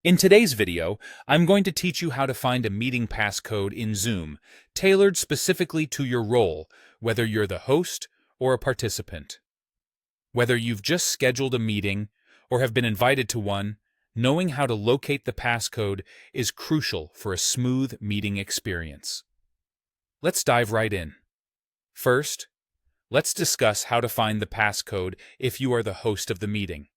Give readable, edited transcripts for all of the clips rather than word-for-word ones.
In today's video, I'm going to teach you how to find a meeting passcode in Zoom, tailored specifically to your role, whether you're the host or a participant. Whether you've just scheduled a meeting or have been invited to one, knowing how to locate the passcode is crucial for a smooth meeting experience. Let's dive right in. First, let's discuss how to find the passcode if you are the host of the meeting.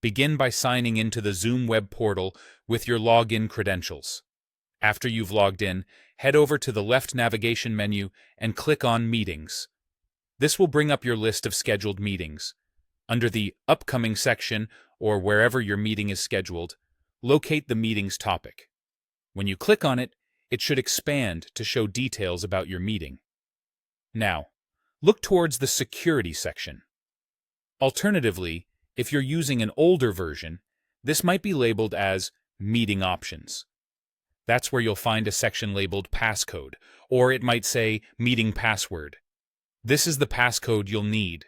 Begin by signing into the Zoom web portal with your login credentials. After you've logged in, head over to the left navigation menu and click on Meetings. This will bring up your list of scheduled meetings. Under the Upcoming section, or wherever your meeting is scheduled, locate the meeting's topic. When you click on it, it should expand to show details about your meeting. Now, look towards the Security section. Alternatively, if you're using an older version, this might be labeled as Meeting Options. That's where you'll find a section labeled Passcode, or it might say Meeting Password. This is the passcode you'll need.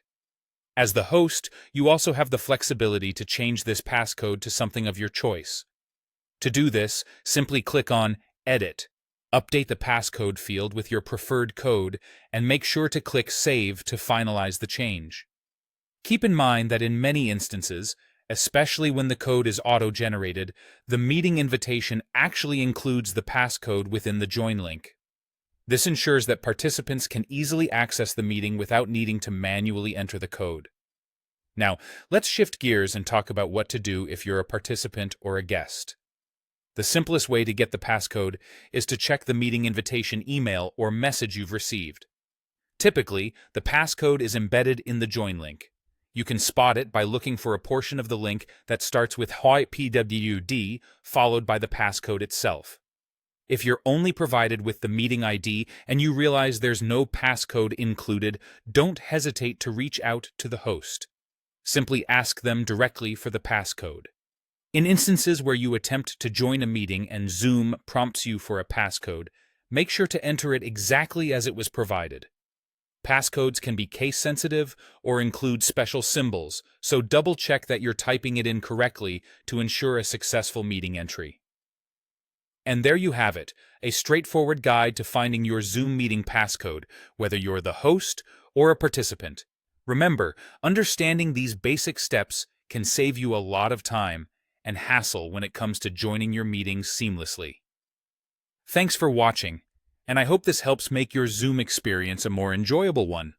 As the host, you also have the flexibility to change this passcode to something of your choice. To do this, simply click on Edit, update the passcode field with your preferred code, and make sure to click Save to finalize the change. Keep in mind that in many instances, especially when the code is auto-generated, the meeting invitation actually includes the passcode within the join link. This ensures that participants can easily access the meeting without needing to manually enter the code. Now, let's shift gears and talk about what to do if you're a participant or a guest. The simplest way to get the passcode is to check the meeting invitation email or message you've received. Typically, the passcode is embedded in the join link. You can spot it by looking for a portion of the link that starts with HOIPWD followed by the passcode itself. If you're only provided with the meeting ID and you realize there's no passcode included, don't hesitate to reach out to the host. Simply ask them directly for the passcode. In instances where you attempt to join a meeting and Zoom prompts you for a passcode, make sure to enter it exactly as it was provided. Passcodes can be case-sensitive or include special symbols, so double-check that you're typing it in correctly to ensure a successful meeting entry. And there you have it, a straightforward guide to finding your Zoom meeting passcode, whether you're the host or a participant. Remember, understanding these basic steps can save you a lot of time and hassle when it comes to joining your meetings seamlessly. Thanks for watching, and I hope this helps make your Zoom experience a more enjoyable one.